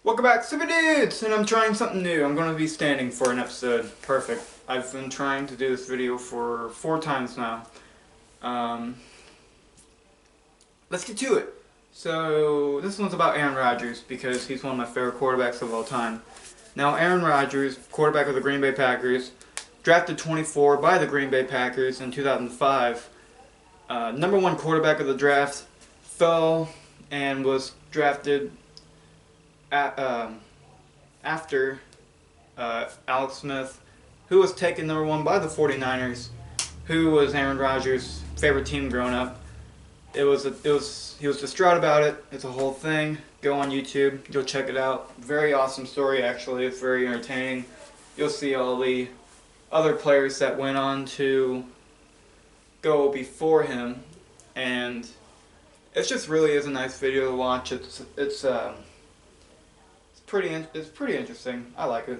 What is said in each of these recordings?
Welcome back, Super Dudes! And I'm trying something new. I'm going to be standing for an episode. Perfect. I've been trying to do this video for 4 times now. Um, let's get to it. So, this one's about Aaron Rodgers because he's one of my favorite quarterbacks of all time. Now, Aaron Rodgers, quarterback of the Green Bay Packers, drafted 24 by the Green Bay Packers in 2005. Number one quarterback of the draft, fell and was drafted after Alex Smith, who was taken number one by the 49ers, who was Aaron Rodgers' favorite team growing up. He was distraught about it. It's a whole thing. Go on YouTube. You'll check it out. Very awesome story, actually. It's very entertaining. You'll see all the other players that went on to go before him, and it just really is a nice video to watch. It's pretty interesting. I like it.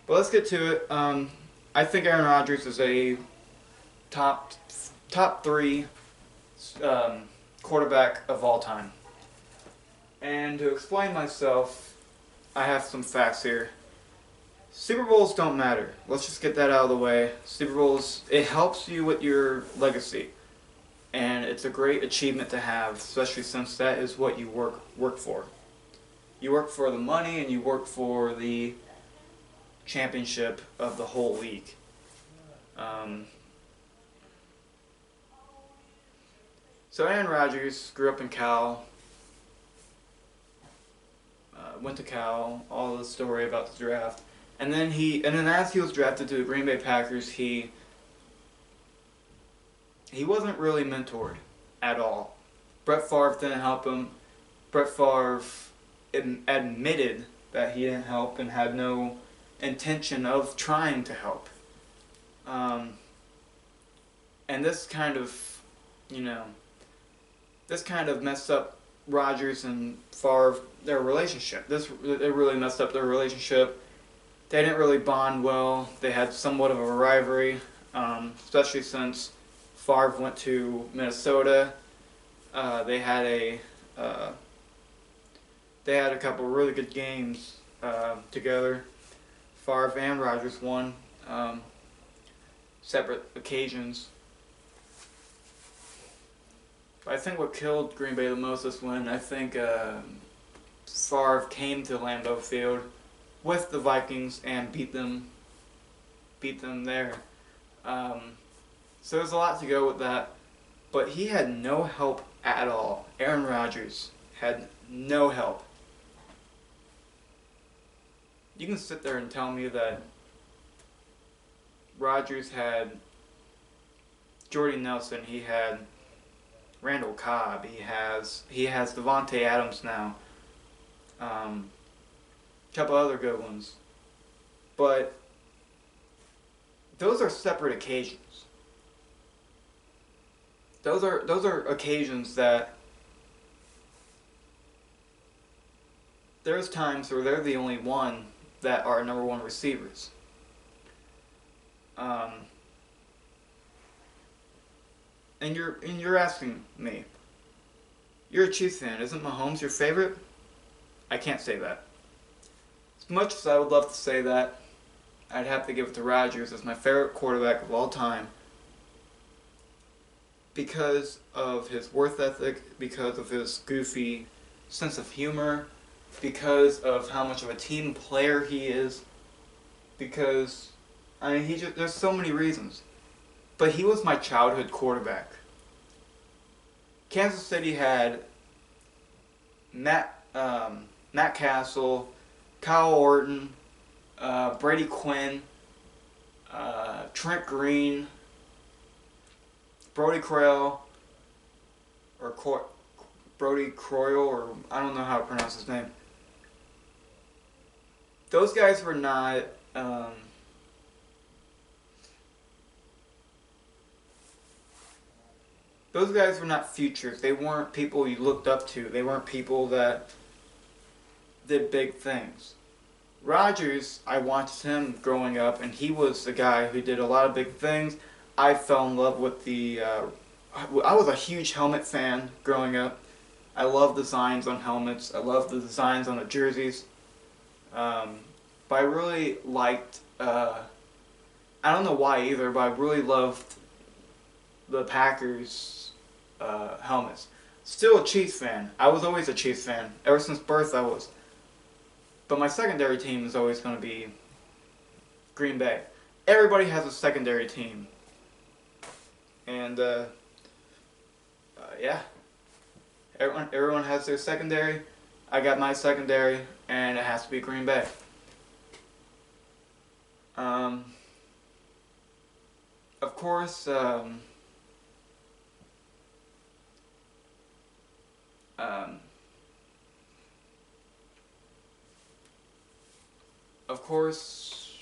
But let's get to it. I think Aaron Rodgers is a top three quarterback of all time. And to explain myself, I have some facts here. Super Bowls don't matter. Let's just get that out of the way. Super Bowls, it helps you with your legacy. And it's a great achievement to have, especially since that is what you work for. You work for the money and you work for the championship of the whole league. So Aaron Rodgers grew up in Cal, went to Cal, all the story about the draft, and then as he was drafted to the Green Bay Packers, he wasn't really mentored at all. Brett Favre didn't help him. Brett Favre admitted that he didn't help and had no intention of trying to help. And this kind of, messed up Rodgers and Favre, their relationship. It really messed up their relationship. They didn't really bond well. They had somewhat of a rivalry, especially since Favre went to Minnesota. They had a couple really good games together. Favre and Rodgers won separate occasions. But I think what killed Green Bay the most is when I think Favre came to Lambeau Field with the Vikings and beat them there. So there's a lot to go with that. But he had no help at all. Aaron Rodgers had no help. You can sit there and tell me that Rodgers had Jordy Nelson, he had Randall Cobb, he has Devontae Adams now, a couple other good ones, but those are separate occasions. Those are occasions that there's times where they're the only one that are number one receivers. And you're asking me, you're a Chiefs fan, isn't Mahomes your favorite? I can't say that. As much as I would love to say that, I'd have to give it to Rodgers as my favorite quarterback of all time because of his work ethic, because of his goofy sense of humor, because of how much of a team player he is, because, there's so many reasons. But he was my childhood quarterback. Kansas City had Matt Castle, Kyle Orton, Brady Quinn, Trent Green, Brody Croyle, Brody Croyle, or I don't know how to pronounce his name. Those guys were not futures. They weren't people you looked up to. They weren't people that did big things. Rodgers, I watched him growing up, and he was the guy who did a lot of big things. I fell in love with I was a huge helmet fan growing up. I love designs on helmets. I love the designs on the jerseys. Um, but I really liked, I don't know why either, but I really loved the Packers helmets. Still a Chiefs fan. I was always a Chiefs fan. Ever since birth I was. But my secondary team is always going to be Green Bay. Everybody has a secondary team. And, yeah. Everyone has their secondary. I got my secondary, and it has to be Green Bay. Of course, um, of course,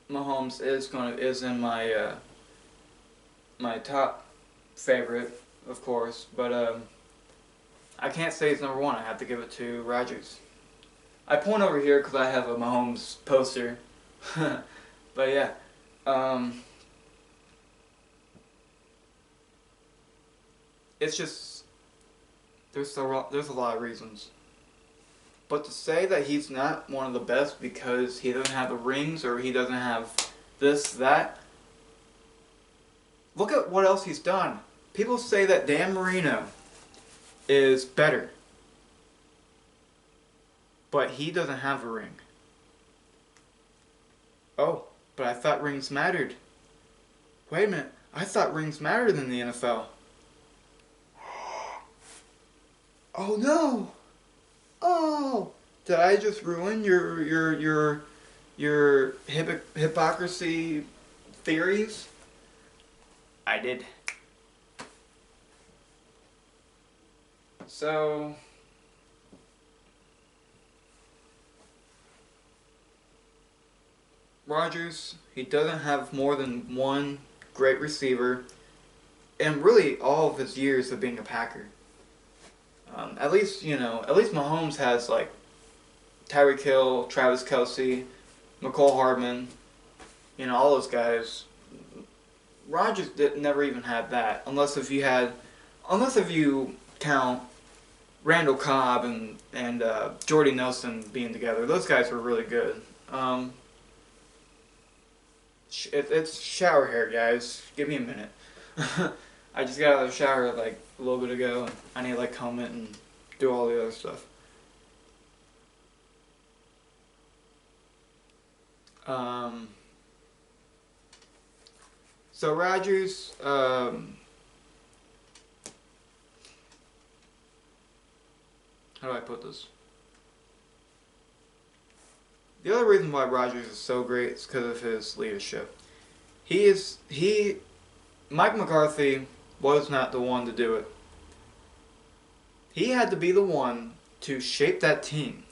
Mahomes is in my my top favorite, of course, but I can't say he's number one. I have to give it to Rodgers. I point over here because I have a Mahomes poster, but yeah, it's just there's a lot of reasons. But to say that he's not one of the best because he doesn't have the rings or he doesn't have this, that, look at what else he's done. People say that Dan Marino is better, but he doesn't have a ring. Oh, but I thought rings mattered. Wait a minute, I thought rings mattered in the NFL. Oh no! Oh, did I just ruin your hypocrisy theories? I did. So Rodgers, he doesn't have more than one great receiver, and really all of his years of being a Packer. At least Mahomes has like Tyreek Hill, Travis Kelce, McCole Hardman, all those guys. Rodgers never even had that, unless if you count Randall Cobb and Jordy Nelson being together. Those guys were really good. It's shower hair, guys. Give me a minute. I just got out of the shower like a little bit ago, and I need to like comb it and do all the other stuff. So Rodgers, how do I put this? The other reason why Rodgers is so great is because of his leadership. Mike McCarthy was not the one to do it. He had to be the one to shape that team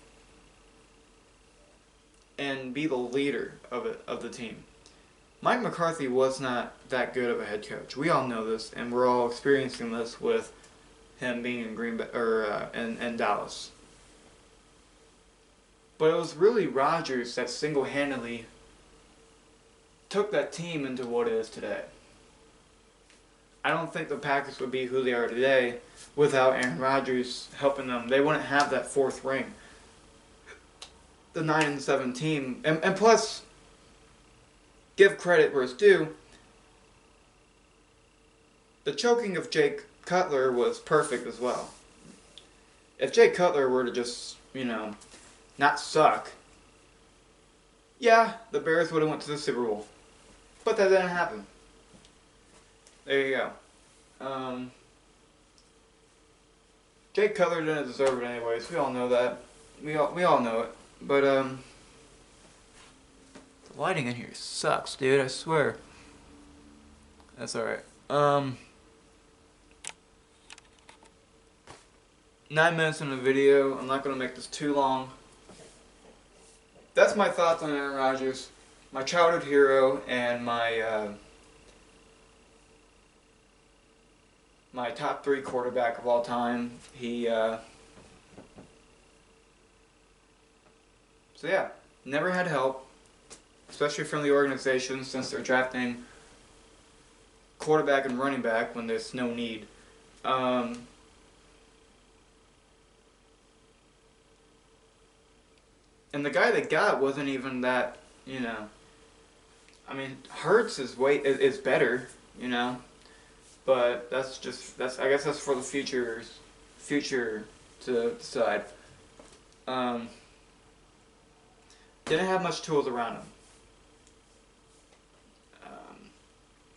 and be the leader of the team. Mike McCarthy was not that good of a head coach. We all know this, and we're all experiencing this with him being in Green Bay or in Dallas. But it was really Rodgers that single-handedly took that team into what it is today. I don't think the Packers would be who they are today without Aaron Rodgers helping them. They wouldn't have that fourth ring. The 9-7 team, and plus, give credit where it's due. The choking of Jake Cutler was perfect as well. If Jake Cutler were to just, not suck, yeah, the Bears would have went to the Super Bowl. But that didn't happen. There you go. Jake Cutler didn't deserve it anyways. We all know that. We all know it. But the lighting in here sucks, dude. I swear. That's alright. 9 minutes in the video. I'm not gonna make this too long. That's my thoughts on Aaron Rodgers, my childhood hero, and my my top 3 quarterback of all time. So yeah, never had help, especially from the organization since they're drafting quarterback and running back when there's no need. And the guy they got wasn't even that, you know. I mean, Hurts is better, you know. But I guess that's for the future to decide. Um, didn't have much tools around him.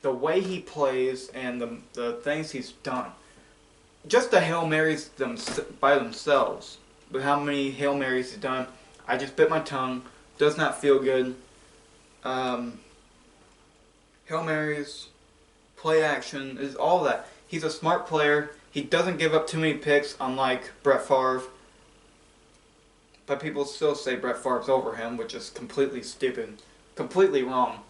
The way he plays and the things he's done. Just the Hail Marys by themselves. But how many Hail Marys he's done, I just bit my tongue. Does not feel good. Hail Marys, play action, is all that. He's a smart player. He doesn't give up too many picks, unlike Brett Favre. But people still say Brett Favre's over him, which is completely stupid. Completely wrong.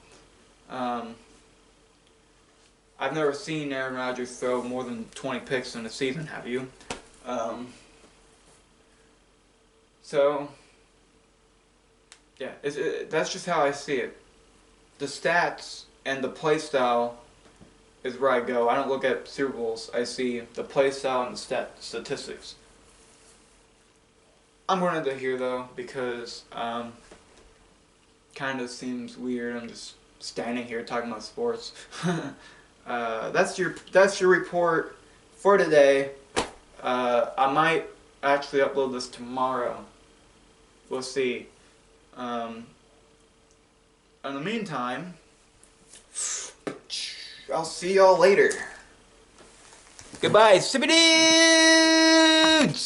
I've never seen Aaron Rodgers throw more than 20 picks in a season, have you? So, yeah, that's just how I see it. The stats and the play style is where I go. I don't look at Super Bowls. I see the play style and the statistics. I'm running to here, though, because kind of seems weird. I'm just standing here talking about sports. That's your report for today. I might actually upload this tomorrow. We'll see. In the meantime, I'll see y'all later. Goodbye, sippy dudes!